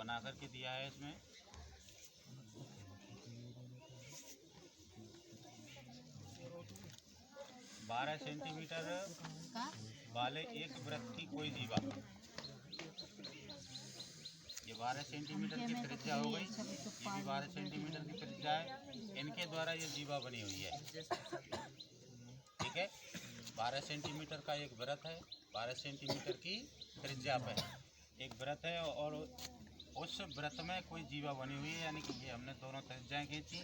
बना करके दिया है इसमें। बारह सेंटीमीटर वाले एक वृत्त की कोई जीवा, ये 12 सेंटीमीटर की त्रिज्या हो गई, ये भी 12 सेंटीमीटर की त्रिज्या है। इनके द्वारा ये जीवा बनी हुई है, ठीक है। 12 सेंटीमीटर का एक वृत्त है, 12 सेंटीमीटर की त्रिज्या पे एक वृत्त है और उस वृत्त में कोई जीवा बनी हुई है, यानी कि ये हमने दोनों त्रिज्याएँ खींची।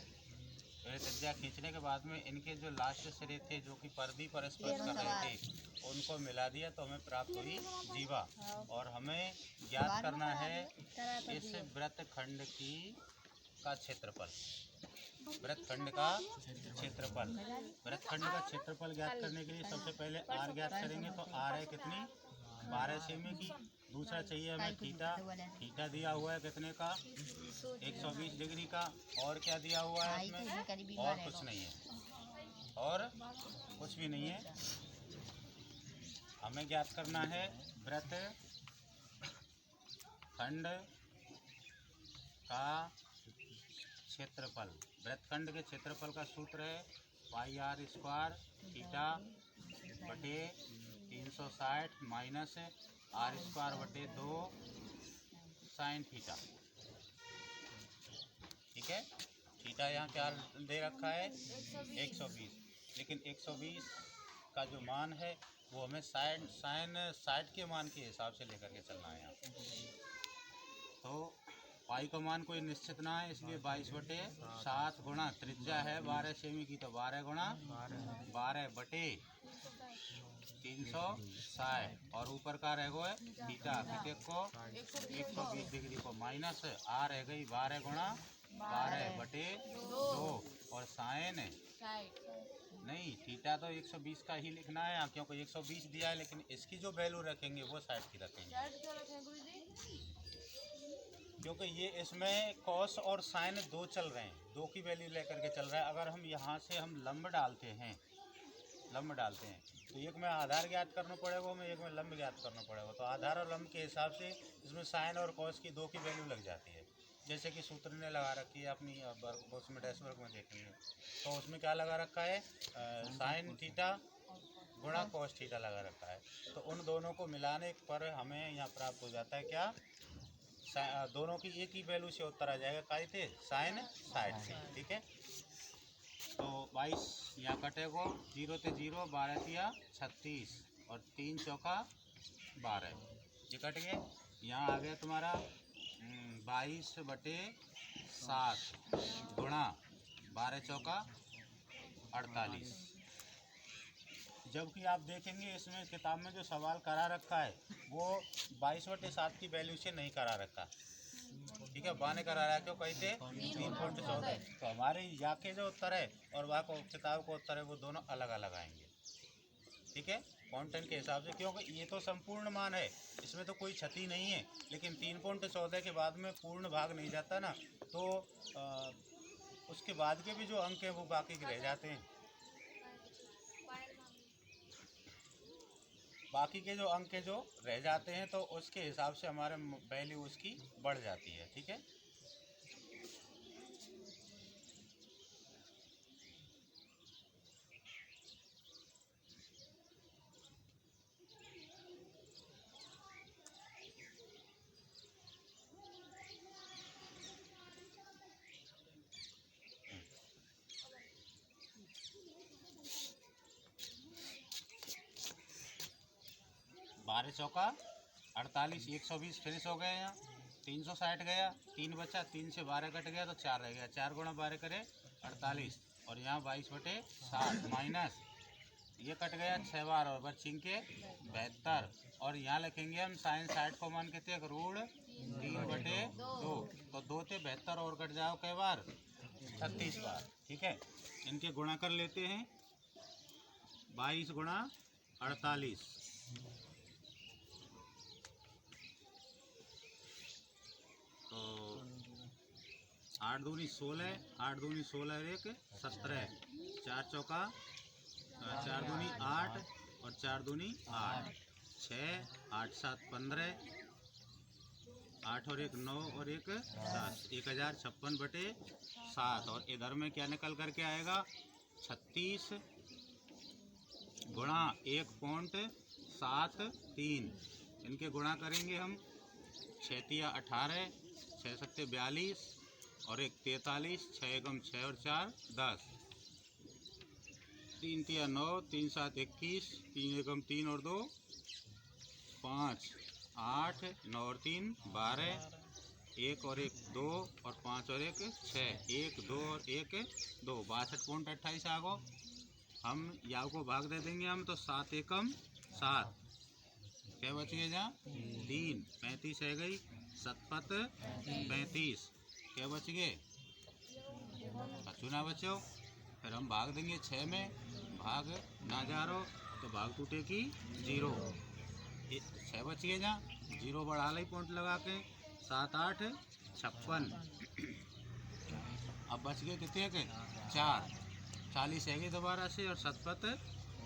तो ये त्रिज्या खींचने के बाद में इनके जो लास्ट सिरे थे जो कि परिधि पर स्पर्श कर रहे थे उनको मिला दिया तो हमें प्राप्त हुई जीवा। और हमें ज्ञात करना है इस वृत्तखंड की का क्षेत्रफल, वृत्तखंड का क्षेत्रफल। वृत्तखंड का क्षेत्रफल ज्ञात करने के लिए सबसे पहले आर ज्ञात करेंगे, तो आर है कितनी 12 सेमी की। दूसरा चाहिए हमें थीटा, थीटा दिया हुआ है कितने का 120 डिग्री का। और क्या दिया हुआ है इसमें, और कुछ नहीं है, और कुछ भी नहीं है। हमें ज्ञात करना है वृत्तखंड का क्षेत्रफल। वृत्तखंड के क्षेत्रफल का सूत्र है पाई आर स्क्वायर थीटा बटे 360 माइनस आर स्क्वायर बटे 2 साइन थीटा, ठीक है। थीटा यहाँ क्या दे रखा है 120, लेकिन 120 का जो मान है वो हमें साइन 60 के मान के हिसाब से लेकर के चलना है यहाँ। तो पाई का मान कोई निश्चित ना है, इसलिए 22/7 गुणा त्रिज्या है 12 सेमी की, तो 12 गुणा 12 बटे 360 और ऊपर का रह गया थीटा कितने को 120 डिग्री को माइनस आ रह गई 12 गुणा 12 बटे 2 और साइन नहीं थीटा तो 120 का ही लिखना है क्योंकि 120 दिया है, लेकिन इसकी जो वैल्यू रखेंगे वो 60 की रखेंगे, क्योंकि ये इसमें कॉस और साइन दो चल रहे हैं, दो की वैल्यू लेकर के चल रहा है। अगर हम यहाँ से हम लंब डालते हैं तो एक में आधार ज्ञात करना पड़ेगा, हमें एक में लंब ज्ञात करना पड़ेगा। तो आधार और लंब के हिसाब से इसमें साइन और कॉस की दो की वैल्यू लग जाती है। जैसे कि सूत्र ने लगा रखी है अपनी उसमें डैश वर्क में देखेंगे तो उसमें क्या लगा रखा है साइन थीटा गुणा कॉस थीटा लगा रखा है। तो उन दोनों को मिलाने पर हमें यहाँ प्राप्त हो जाता है क्या, दोनों की एक ही वैल्यू से उत्तर आ जाएगा काय थे साइन 60 से, ठीक है। तो 22 यहाँ कटेगा 0 ते 0 12 तिया 36 और 3 चौका 12 ये कट गए। यहाँ आ गया तुम्हारा 22/7 गुणा 12 चौका 48। जबकि आप देखेंगे इसमें किताब में जो सवाल करा रखा है वो 22/7 की वैल्यू से नहीं करा रखा, ठीक है। बाने करा रहा है क्यों कहते 3.14। तो हमारे यहाँ के जो उत्तर है और वहाँ को किताब का उत्तर है वो दोनों अलग अलग आएंगे, ठीक है, कंटेंट के हिसाब से। क्योंकि ये तो संपूर्ण मान है, इसमें तो कोई क्षति नहीं है, लेकिन 3.14 के बाद में पूर्ण भाग नहीं जाता ना, तो उसके बाद के भी जो अंक हैं वो बाकी के रह जाते हैं। बाकी के जो अंक जो रह जाते हैं तो उसके हिसाब से हमारे वैल्यू उसकी बढ़ जाती है, ठीक है। बारह चौका 48 120 फिनिश हो गए। यहाँ 360 गया, 3 बचा, 3 से 12 कट गया तो 4 रह गया, 4 गुणा 12 करे 48 और यहाँ 22/7 माइनस ये कट गया 6 बार और बचिंग के 72 और यहाँ लिखेंगे हम साइन 60 को मान के थे √3/2 तो 2 थे 72 और कट जाओ कई बार 36 बार, ठीक है। इनके गुणा कर लेते हैं 22 गुणा 48 तो 8 दूनी 16, 8 दूनी 16 1 17, 4 चौका 4 दूनी 8 और 4 दूनी 8, 6 8 7 15, 8 और 1 9 और 1 10, 1056/7। और इधर में क्या निकल करके आएगा, 36 गुणा 1.73। इनके गुणा करेंगे हम, 6 तिया 18, 6 सत्ते 42 और 1 43, 6 एकम 6 और 4 10, 3 तिया 9, 3 7 21, 3 एकम 3 और 2 5, 8 9 और 3 12, 1 और 1 2 और 5 और 1 6, 1 2 और 1 2, 62.28 आ गो। हम याव को भाग दे देंगे हम, तो 7 एकम 7, क्या बच गए जहाँ 3, 35 है गई, 7 35, क्या बच गए, ना बचो। फिर हम भाग देंगे 6 में, भाग ना जा रहा तो भाग टूटे की 0, 6 बच गए जहाँ, 0 बढ़ा ली पॉइंट लगा के, 7 8 56। अब बच गए कितने के 4, 40 है गई दोबारा से, और 7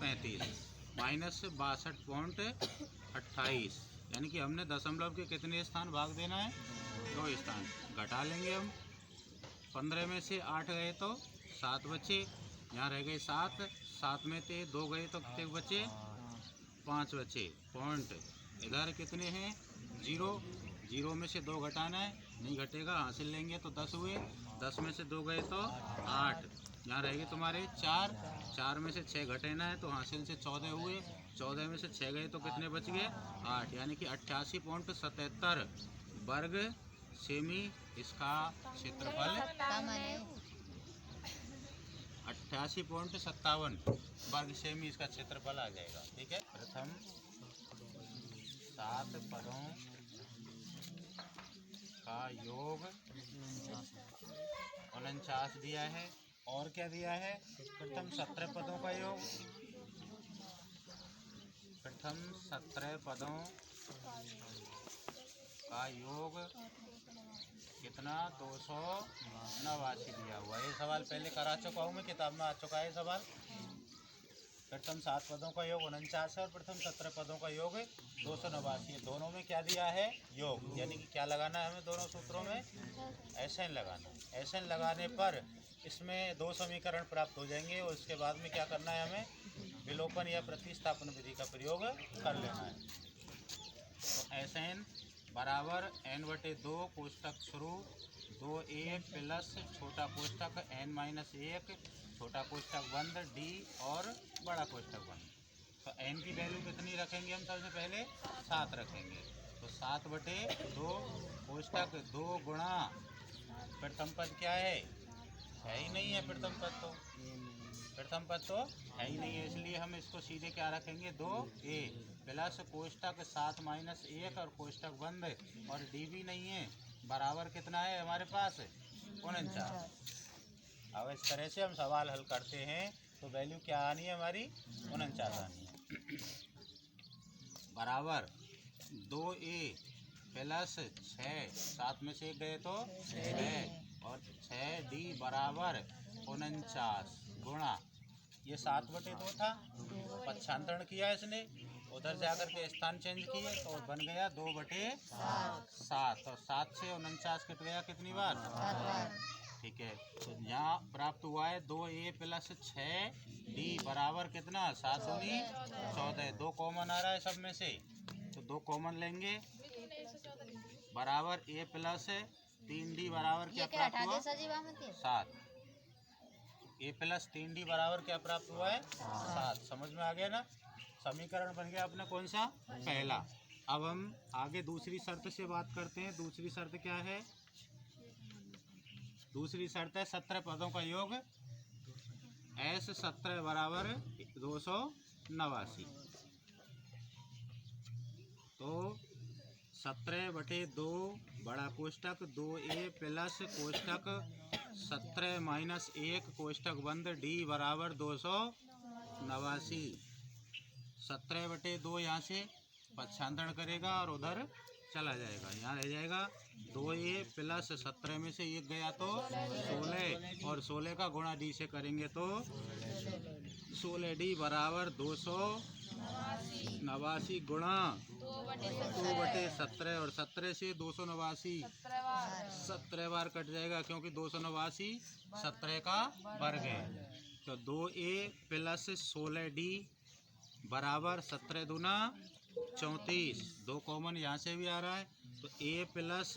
35 माइनस 62.28, यानी कि हमने दशमलव के कितने स्थान भाग देना है, 2 स्थान। घटा लेंगे हम, 15 में से 8 गए तो 7 बचे, यहाँ रह गए 7, 7 में से 2 गए तो कितने बचे, 5 बचे। पॉइंट इधर कितने हैं, 0, 0 में से 2 घटाना है, नहीं घटेगा, हासिल लेंगे तो 10 हुए, 10 में से 2 गए तो 8, यहाँ रहेंगे तुम्हारे 4, 4 में से 6 घटेना है तो हासिल से 14 हुए, 14 में से 6 गए तो कितने बच गए, 8, यानी कि 88.77 वर्ग सेमी इसका क्षेत्रफल 88.57 वर्ग सेमी इसका क्षेत्रफल आ जाएगा। ठीक है, प्रथम 7 पदों का योग 49 दिया है, और क्या दिया है, प्रथम 17 पदों का योग, प्रथम 17 पदों का योग कितना, 289 दिया हुआ है। ये सवाल पहले करा चुका हूँ मैं, किताब में आ चुका है सवाल। प्रथम 7 पदों का योग 49 है और प्रथम 17 पदों का योग 289। दोनों में क्या दिया है, योग, यानी कि क्या लगाना है हमें दोनों सूत्रों में, SN लगाना है। SN लगाने पर इसमें 2 समीकरण प्राप्त हो जाएंगे, और उसके बाद में क्या करना है, हमें विलोपन या प्रतिस्थापन विधि का प्रयोग कर लेना है। तो SN बराबर n/2 कोष्टक शुरू 2a प्लस छोटा कोष्टक n-1 छोटा कोष्टक बंद d और बड़ा कोष्टक बंद। तो n की वैल्यू कितनी रखेंगे हम, सबसे पहले 7 रखेंगे, तो 7/2 कोष्टक 2 गुणा प्रथम पद क्या है ही नहीं है, प्रथम पद तो है ही नहीं है, इसलिए हम इसको सीधे क्या रखेंगे, 2a प्लस कोष्टक 7 - 1 और कोष्टक बंद, और डी भी नहीं है, बराबर कितना है हमारे पास, 49। अब इस तरह से हम सवाल हल करते हैं तो वैल्यू क्या आनी है हमारी, 49 आनी है। बराबर 2a प्लस 6, 7 में से 1 गए तो 6 और 6d बराबर 49 गुणा, ये 7/2 था, पक्षांतरण किया इसने, उधर जाकर के स्थान चेंज किए तो बन गया 2/7, और 7 से 49 कट गया कितनी बार, 7 बार। ठीक है, यहाँ प्राप्त हुआ है 2a प्लस 6d बराबर कितना, 7 दूनी 14, 2 कॉमन आ रहा है सब में से, तो 2 कॉमन लेंगे, बराबर a प्लस 3d बराबर क्या प्राप्त हुआ, 7, a प्लस 3d बराबर क्या प्राप्त हुआ है, 7। समझ में आ गया ना, समीकरण बन गया अपना कौन सा, पहला। अब हम आगे दूसरी शर्त से बात करते हैं। दूसरी शर्त क्या है, दूसरी शर्त है 17 पदों का योग S 17 बराबर 289, तो 17/2 बड़ा कोष्टक 2a प्लस कोष्टक 17 - 1 कोष्टक बंद d बराबर 289। 17/2 यहाँ से पक्षांतरण करेगा और उधर चला जाएगा, यहाँ रह जाएगा 2a प्लस 17 में से 1 गया तो 16, और 16 का गुणा d से करेंगे तो 16d बराबर 289 गुणा 2/17 और 17 से 289 17 बार कट जाएगा, क्योंकि 289 17 का वर्ग है। तो 2a प्लस 16d बराबर 17 दूना 34, 2 कॉमन यहाँ से भी आ रहा है। तो a प्लस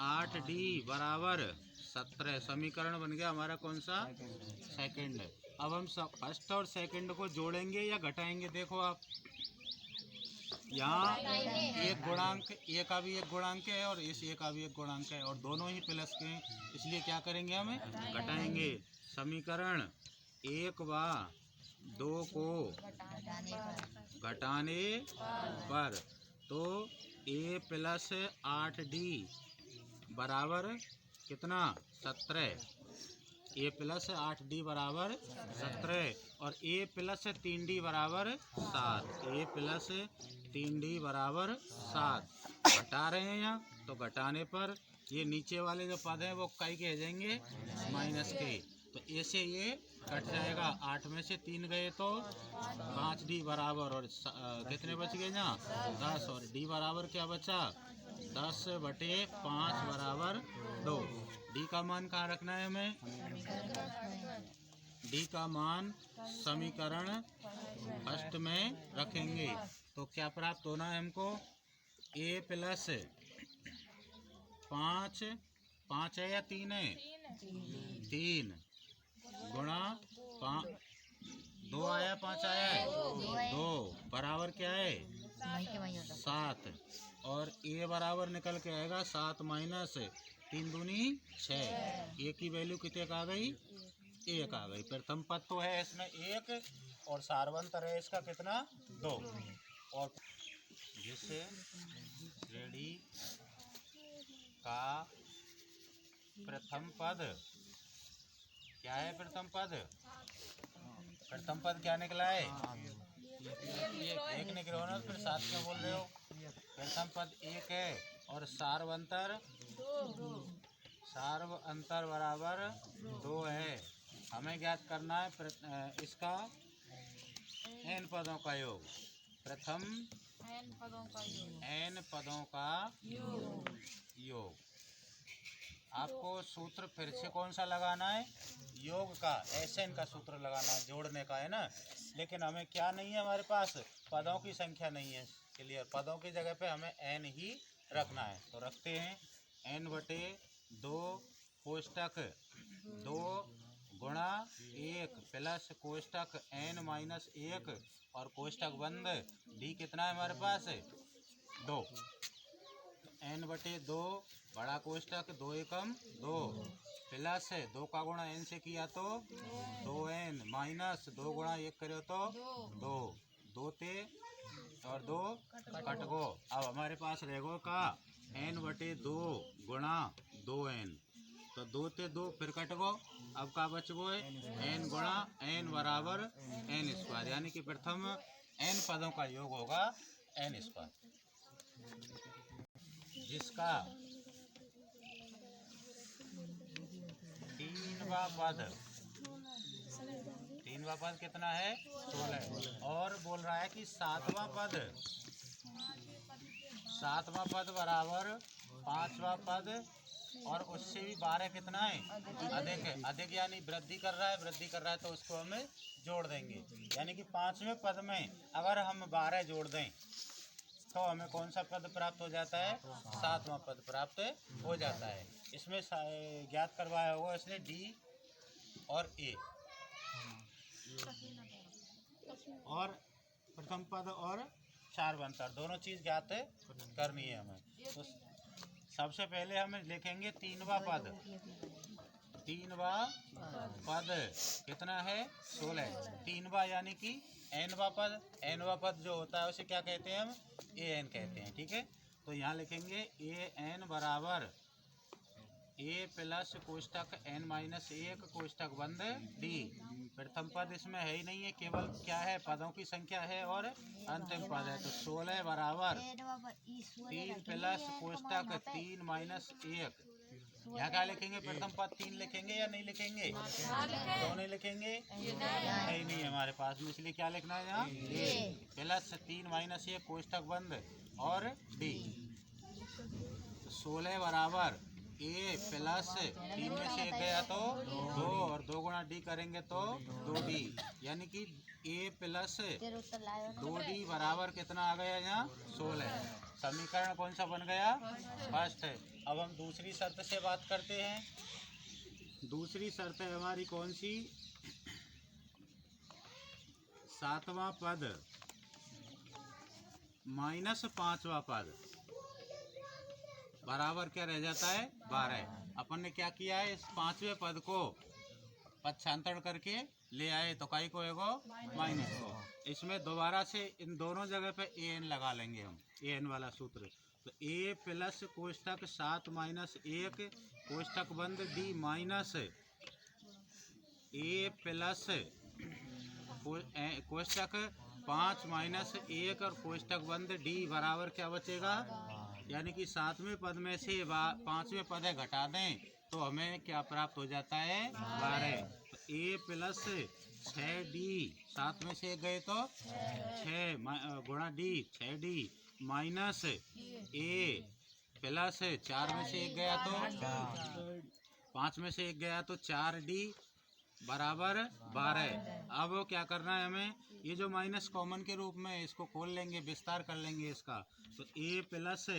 8d बराबर 17 समीकरण बन गया हमारा कौन सा? सेकंड। अब हम फर्स्ट और सेकंड को जोड़ेंगे या घटाएंगे? देखो आप यहाँ एक गुणांक, ए का भी एक गुणांक है और इस ए का भी एक गुणांक है और दोनों ही प्लस के हैं, इसलिए क्या करेंगे? हमें घटाएंगे। समीकरण 1 व 2 को घटाने पर तो a प्लस 8d बराबर कितना? 17। a प्लस 8d बराबर 17 और a प्लस 3d बराबर 7। a प्लस 3d बराबर 7 घटा रहे हैं यहाँ, तो घटाने पर ये नीचे वाले जो पद हैं वो कई के हो जाएंगे? माइनस के। तो a से ये कट जाएगा, 8 में से 3 गए तो 5d बराबर और कितने बच गए यहाँ? 10 और d बराबर क्या बचा? 10/5 बराबर 2। d का मान कहाँ रखना है हमें? d का मान समीकरण फर्स्ट में रखेंगे। तो क्या प्राप्त होना है हमको? a प्लस 5 है या 3 है? 3 गुणा 2 आया 5 आया है? 2 बराबर क्या है? 7 और a बराबर निकल के आएगा 7 माइनस 3 दूनी 6। a की वैल्यू कितने का आ गई? 1 आ गई। प्रथम पद तो है इसमें 1 और सारवंतर है इसका कितना? 2। और जिस श्रेणी का प्रथम पद क्या है? प्रथम पद क्या निकला है? 1 निकला ना, फिर 7 क्यों बोल रहे हो? प्रथम पद 1 है और सारवंतर बराबर 2 है। हमें ज्ञात करना है इसका n पदों का योग। प्रथम n पदों का योग। आपको सूत्र फिर से कौन सा लगाना है? योग का, SN का सूत्र लगाना है, जोड़ने का है ना। लेकिन हमें क्या नहीं है हमारे पास? पदों की संख्या नहीं है। क्लियर? पदों की जगह पे हमें n ही रखना है। तो रखते हैं n/2 कोष्टक 2 गुणा 1 प्लस कोष्टक n-1 और कोष्टक बंद d कितना है हमारे पास? 2। n/2 बड़ा कोष्टक 2 एकम 2 प्लस 2 का गुणा n से किया तो 2n माइनस 2 गुणा 1 करो तो 2 2 ते और 2 कट गो। अब हमारे पास रहेगो का n/2 गुणा 2n, तो 2 ते 2 फिर कट गो। अब का बच गो है n गुणा n बराबर n², यानी कि प्रथम n पदों का योग होगा n², जिसका तीनवा पद कितना है? 16। और बोल रहा है कि सातवां पद बराबर 5वां पद और उससे भी 12 कितना है? अधिक है। अधिक यानी वृद्धि कर रहा है तो उसको हमें जोड़ देंगे। यानी कि 5वें पद में अगर हम 12 जोड़ दें तो हमें कौन सा पद प्राप्त हो जाता है? 7वां पद प्राप्त हो जाता है। इसमें ज्ञात करवाया होगा इसने D और A और प्रथम पद और सारवंतर दोनों चीज ज्ञात करनी है हमें। तो सबसे पहले हमें लिखेंगे 3वां पद। 3वां पद कितना है? 16। 3वां यानी कि nवां पद जो होता है उसे क्या कहते हैं? हम an कहते हैं। ठीक है, तो यहाँ लिखेंगे an बराबर a प्लस कोष्टक n-1 कोष्टक बंद d। प्रथम पद इसमें है ही नहीं है, केवल क्या है? पदों की संख्या है और अंतिम पद है। तो 16 बराबर 3 प्लस कोष्टक 3-1 यहाँ क्या लिखेंगे? प्रथम पद 3 लिखेंगे या नहीं लिखेंगे? क्यों नहीं लिखेंगे? नहीं है हमारे पास में, इसलिए क्या लिखना है यहाँ? ए प्लस 3 माइनस 1 कोष्ठक बंद और डी। 16 बराबर ए प्लस 3 में से 1 गया तो 2 और 2 गुणा डी करेंगे तो 2d, यानी कि ए प्लस 2d बराबर कितना आ गया यहाँ? 16। समीकरण कौन सा बन गया? फर्स्ट है। अब हम दूसरी शर्त से बात करते हैं। दूसरी शर्त है हमारी कौन सी? 7वां पद माइनस 5वां पद बराबर क्या रह जाता है? 12। अपन ने क्या किया है? इस 5वें पद को पक्षांतरण करके ले आए तो काई को एगो माइनस को। इसमें दोबारा से इन दोनों जगह पे ए एन लगा लेंगे हम, ए एन वाला सूत्र। तो ए प्लस कोष्ठक 7 माइनस 1 कोष्ठक बंद डी माइनस ए प्लस कोष्ठक 5 माइनस 1 और कोष्ठक बंद डी बराबर क्या बचेगा? यानी कि 7वें पद में से 5वें पद घटा दें तो हमें क्या प्राप्त हो जाता है? 12। तो ए प्लस 6d, 7 में से 1 गए तो 6 गुणा डी 6d माइनस ए प्लस 4 में से 1 गया तो 5 में से 1 गया तो 4d बराबर 12। अब क्या करना है हमें? ये जो माइनस कॉमन के रूप में इसको खोल लेंगे, विस्तार कर लेंगे इसका। तो ए प्लस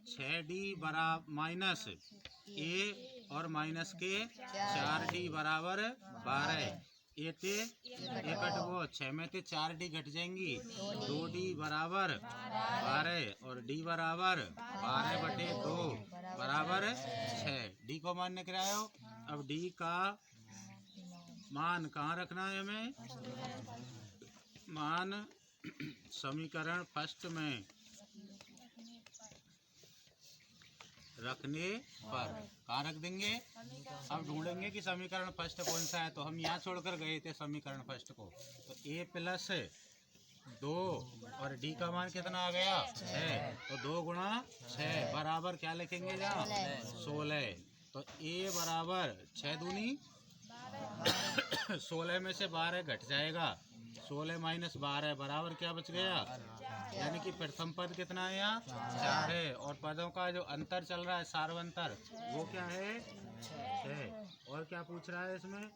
6d बराबर माइनस ए और माइनस के 4d बराबर 12। ए ते एकट वो 6 में से 4d घट जाएंगी, 2d बराबर 12 और d बराबर 12/2 बराबर 6। डी को मान निकल आओ। अब डी का मान कहाँ रखना है हमें? मान समीकरण फर्स्ट में रखने पर कहाँ रख देंगे? अब ढूंढेंगे कि समीकरण फर्स्ट कौन सा है। तो हम यहाँ छोड़कर गए थे समीकरण फर्स्ट को। तो ए प्लस 2 और डी का मान कितना आ गया? 6। तो 2 गुणा 6 बराबर क्या लिखेंगे यहाँ? 16। तो ए बराबर 6 दूनी 16 में से 12 घट जाएगा, 16 माइनस 12 बराबर क्या बच गया? यानी कि प्रथम पद कितना है यहाँ? 4 है। और पदों का जो अंतर चल रहा है सार्वंतर वो क्या है? 6। और क्या पूछ रहा है इसमें?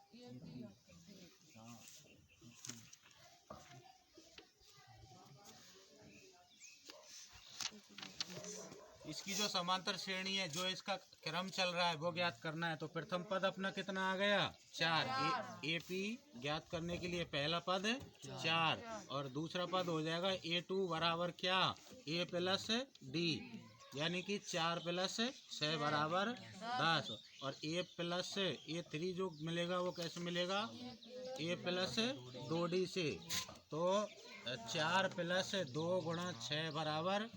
इसकी जो समांतर श्रेणी है, जो इसका क्रम चल रहा है वो ज्ञात करना है। तो प्रथम पद अपना कितना आ गया? 4। ए पी ज्ञात करने के लिए पहला पद 4 और दूसरा पद हो जाएगा A2 बराबर क्या? ए प्लस डी, यानी कि 4 प्लस 6 बराबर 10। और ए प्लस A3 जो मिलेगा वो कैसे मिलेगा? ए प्लस 2d से। तो 4 प्लस 2 गुणा 6 बराबर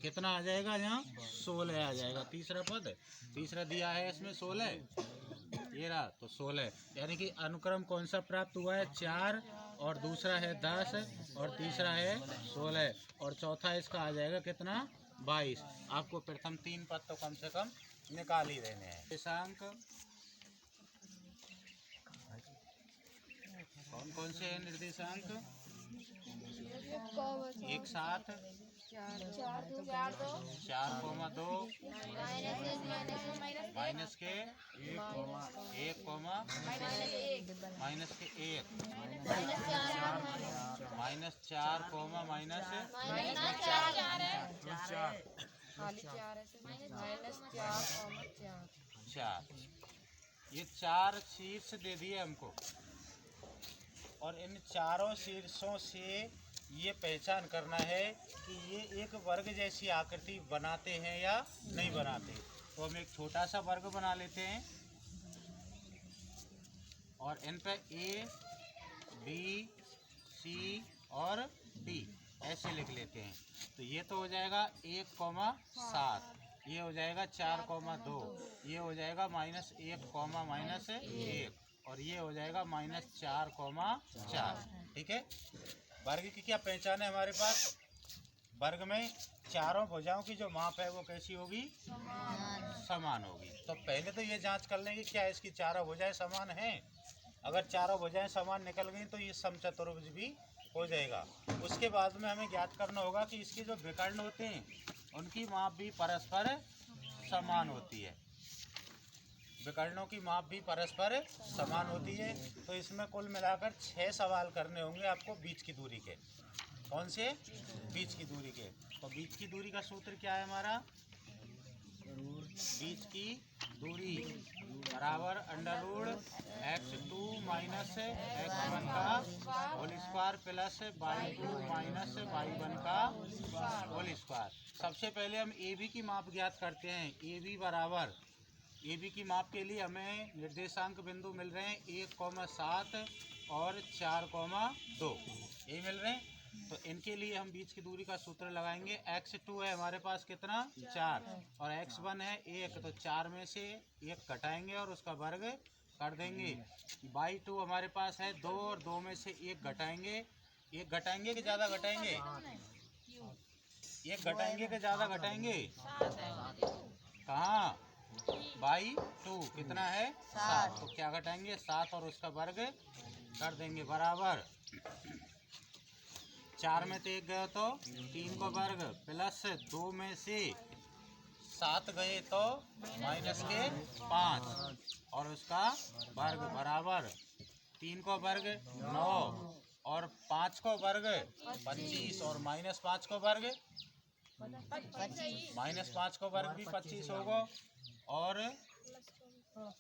कितना आ जाएगा यहाँ? 16 आ जाएगा। तीसरा पद, तीसरा दिया है इसमें 16, ये रहा। तो 16 यानी कि अनुक्रम कौन सा प्राप्त हुआ है? 4 और दूसरा है 10 और तीसरा है 16 और चौथा इसका आ जाएगा कितना? 22। आपको प्रथम 3 पद तो कम से कम निकाल ही देने हैं। निर्देशांक कौन कौन से हैं? निर्देशांक एक साथ 4,2 माइनस के 1 माइनस के 1 माइनस 4 माइनस 4। ये 4 शीर्ष दे दिए हमको और इन चारों शीर्षों से ये पहचान करना है कि ये एक वर्ग जैसी आकृति बनाते हैं या नहीं बनाते। तो हम एक छोटा सा वर्ग बना लेते हैं और इन पे A, B, C और D ऐसे लिख लेते हैं। तो ये तो हो जाएगा 1,7, ये हो जाएगा 4,2, ये हो जाएगा -1, -1 और ये हो जाएगा -4,4। ठीक है। वर्ग की क्या पहचान है हमारे पास? वर्ग में चारों भुजाओं की जो माप है वो कैसी होगी? समान होगी। तो पहले तो ये जांच कर लेंगे क्या इसकी चारों भुजाएं समान हैं। अगर चारों भुजाएं समान निकल गई तो ये समचतुर्भुज भी हो जाएगा। उसके बाद में हमें ज्ञात करना होगा कि इसके जो विकर्ण होते हैं उनकी माप भी परस्पर समान होती है। विकर्णों की माप भी परस्पर समान होती है। तो इसमें कुल मिलाकर 6 सवाल करने होंगे आपको बीच की दूरी के। कौन से? बीच की दूरी के। तो बीच की दूरी का सूत्र क्या है हमारा? बीच की दूरी बराबर अंडर x2 माइनस x1 का whole square plus y2 minus y1 का होल स्क्वायर। सबसे पहले हम ए बी की माप ज्ञात करते हैं। ए बी बराबर ए बी की माप के लिए हमें निर्देशांक बिंदु मिल रहे हैं 1,7 और 4,2 ये मिल रहे हैं। तो इनके लिए हम बीच की दूरी का सूत्र लगाएंगे। x2 है हमारे पास कितना? 4 और x1 है 1, तो 4 में से 1 घटाएंगे और उसका वर्ग कर देंगे। y2 हमारे पास है 2 और 2 में से 1 घटाएंगे। 1 घटाएंगे कि ज़्यादा घटाएंगे? 1 घटाएंगे कि ज़्यादा घटाएंगे? कहाँ? y2 कितना है? 7। तो क्या घटाएंगे? 7 और उसका वर्ग कर देंगे बराबर 4 में से 1 गए तो 3 को वर्ग प्लस 2 में से 7 गए तो माइनस के 5 और उसका वर्ग बराबर 3 को वर्ग 9 और 5 को वर्ग 25 और माइनस 5 को वर्ग भी 25 होगा और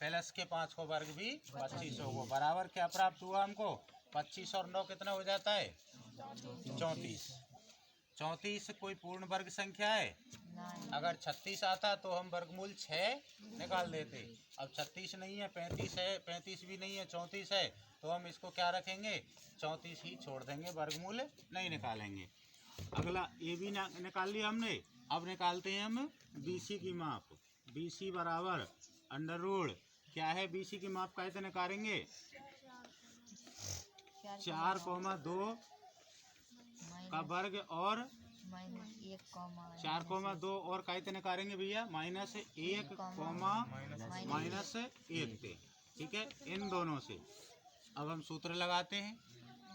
प्लस के 5 को वर्ग भी 25 होगा। बराबर क्या प्राप्त हुआ हमको? 25 और 9 कितना हो जाता है? 34। 34 कोई पूर्ण वर्ग संख्या है? अगर 36 आता तो हम वर्गमूल 6 निकाल देते। अब 36 नहीं है, 35 है, 35 भी नहीं है, 34 है, तो हम इसको क्या रखेंगे? 34 ही छोड़ देंगे, वर्गमूल नहीं निकालेंगे। अगला ये भी निकाल लिया हमने। अब निकालते हैं हम BC की माप। BC बराबर अंडर रूट क्या है? BC की माप कैसे निकालेंगे? 4,2 का वर्ग और 4,2 और कैसे निकालेंगे भैया? -1, -1 पे। ठीक है, इन दोनों से अब हम सूत्र लगाते हैं।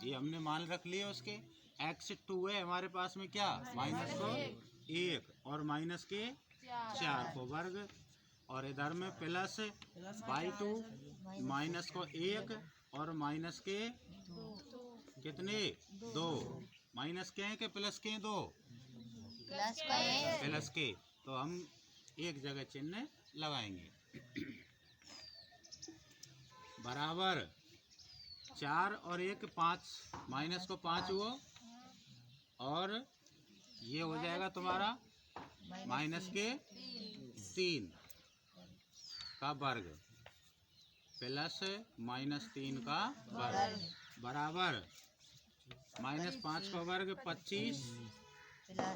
ये हमने मान रख लिए उसके। x2 है हमारे पास में क्या? -1 और माइनस के 4 को वर्ग और इधर में प्लस y2 माइनस को 1 और माइनस के कितने? 2। माइनस के हैं कि प्लस के? 2 प्लस के। तो हम एक जगह चिन्ह लगाएंगे बराबर 4 और 1 5 माइनस को 5 हुआ और ये हो जाएगा तुम्हारा माइनस के 3 का वर्ग प्लस -3 का वर्ग बराबर -5 का वर्ग 25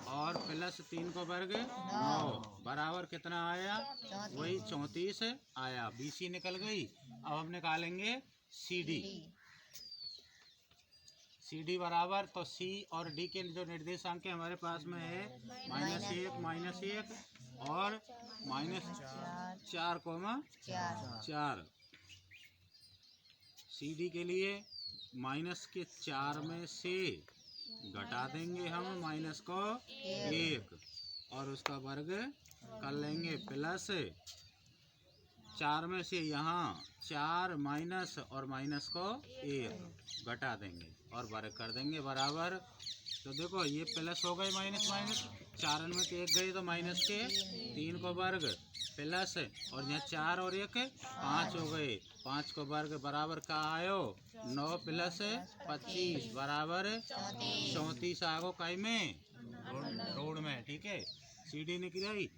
और प्लस 3 का वर्ग 9 बराबर कितना आया? वही 34 आया। BC निकल गई। अब हम निकालेंगे CD। CD बराबर तो C और D के जो निर्देशांक हमारे पास में है -1 और -4,4। CD के लिए माइनस के 4 में से घटा देंगे हम माइनस को 1 और उसका वर्ग कर लेंगे प्लस 4 में से यहाँ 4 माइनस और माइनस को 1 घटा देंगे और वर्ग कर देंगे बराबर। तो देखो ये प्लस हो गए माइनस 4 में से 1 गए तो माइनस के 3 को वर्ग प्लस और यहाँ 4 और 1 5 हो गए। 5 को वर्ग बराबर का आयो 9 प्लस 25 बराबर 34 आगो कई में रोड में। ठीक है, CD निकल गई।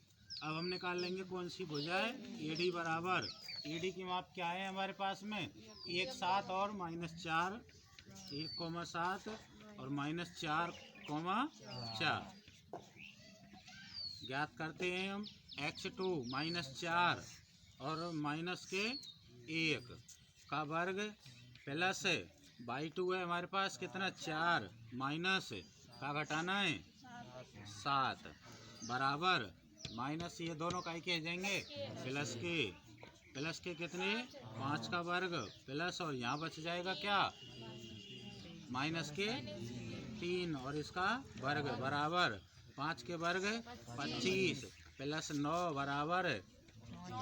अब हम निकाल लेंगे कौन सी भुजाएं? AD बराबर AD की माप क्या है हमारे पास में? 1 7 और -4 1,7 और -4,4 ज्ञात करते हैं हम। x2 -4 और माइनस के 1 का वर्ग प्लस y2 है हमारे पास कितना? 4 माइनस का घटाना है 7 बराबर माइनस ये दोनों का के जाएंगे प्लस के कितने 5 का वर्ग प्लस और यहाँ बच जाएगा क्या माइनस के 3 और इसका वर्ग बराबर 5 के वर्ग 25 प्लस 9 बराबर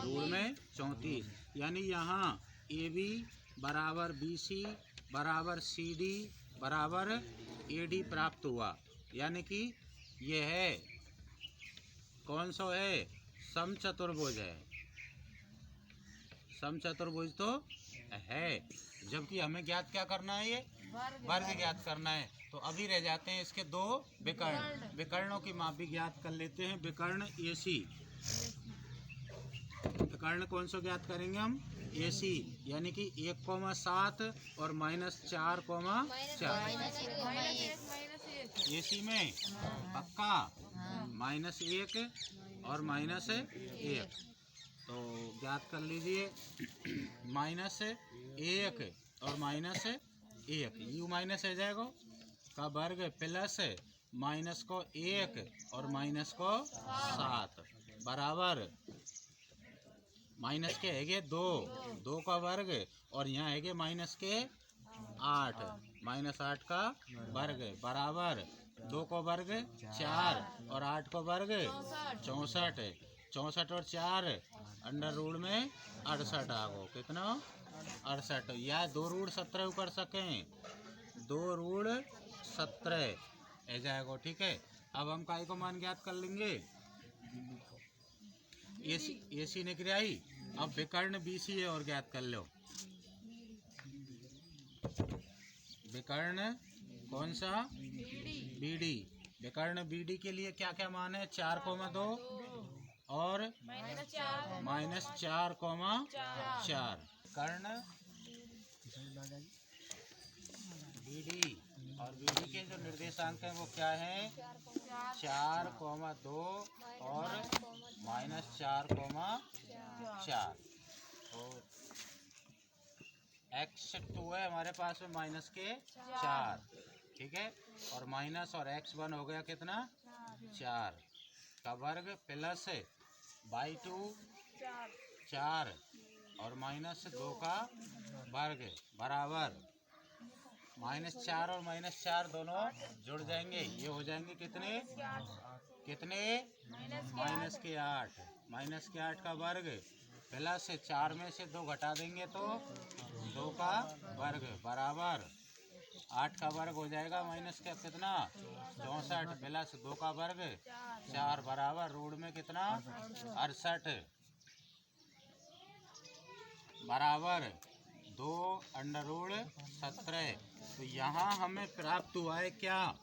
रूल में 34। यानी यहाँ ए बी बराबर बी सी बराबर सी डी बराबर ए डी प्राप्त हुआ। यानी कि यह है कौन सा है समचतुर्भुज है। समचतुर्भुज तो है, जबकि हमें ज्ञात क्या करना है, ये वर्ग ज्ञात करना है। तो अभी रह जाते हैं इसके दो विकर्ण। विकर्णों की माप भी ज्ञात कर लेते हैं। विकर्ण ए सी, विकर्ण कौन सा ज्ञात करेंगे हम ए सी, यानी कि 1,7 और -4,4 ए सी में पक्का -1 और -1 तो ज्ञात कर लीजिए। -1 और -1 यू माइनस आ जाएगा का वर्ग प्लस माइनस को 1 और माइनस को 7 बराबर माइनस के है 2 का वर्ग और यहाँ है माइनस के 8 -8 का वर्ग बराबर 2 को वर्ग 4 और 8 को वर्ग 64 64 और 4 अंडर रूट में 68 आ गो कितना 68 या 2 रूट 17 कर सकें 2 रूट 17 ऐ जाएगा। ठीक है, अब हम काय को मान ज्ञात कर लेंगे ए सी निकल आई। अब विकर्ण बी सी है और ज्ञात कर लो। विकर्ण कौन सा बी डी। विकर्ण बी डी के लिए क्या क्या मान है 4,2 और -4,4 कर्ण बीडी और बीडी के जो निर्देशांक हैं वो क्या है 4,2 और -4,4 और x2 है हमारे पास में माइनस के 4। ठीक है, और माइनस और x1 हो गया कितना 4 का वर्ग प्लस y2 4 और -2 का वर्ग बराबर -4 और -4 दोनों जुड़ जाएंगे। ये हो जाएंगे कितने -8 का वर्ग प्लस 4 में से 2 घटा देंगे तो 2 का वर्ग बराबर 8 का वर्ग हो जाएगा माइनस का कितना 64 प्लस 2 का वर्ग 4 बराबर रूट में कितना 68 बराबर 2 अंडर रूट 17। तो यहाँ हमें प्राप्त हुआ है क्या,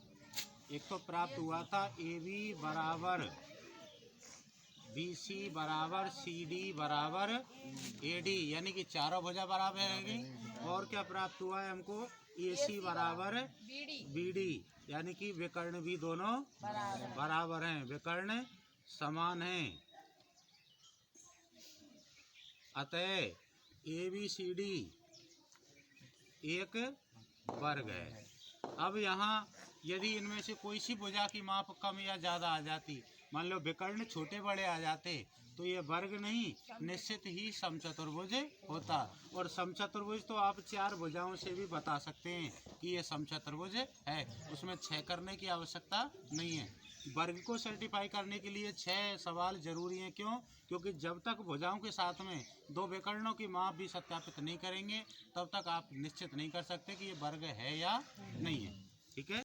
एक तो प्राप्त हुआ था ए बी बराबर बी सी बराबर सी डी बराबर ए डी, यानी कि चारों भुजा बराबर रहेगी। और क्या प्राप्त हुआ है हमको ए सी बराबर बी डी, यानी कि विकर्ण भी दोनों बराबर हैं, विकर्ण समान हैं। अतः ए बी सी डी एक वर्ग है। अब यहाँ यदि इनमें से कोई सी भुजा की माप कम या ज़्यादा आ जाती, मान लो विकर्ण छोटे बड़े आ जाते, तो ये वर्ग नहीं निश्चित ही समचतुर्भुज होता। और समचतुर्भुज तो आप 4 भुजाओं से भी बता सकते हैं कि ये समचतुर्भुज है, उसमें 6 करने की आवश्यकता नहीं है। वर्ग को सर्टिफाई करने के लिए 6 सवाल जरूरी हैं। क्यों? क्योंकि जब तक भुजाओं के साथ में 2 विकर्णों की माप भी सत्यापित नहीं करेंगे तब तक आप निश्चित नहीं कर सकते कि ये वर्ग है या नहीं है। ठीक है।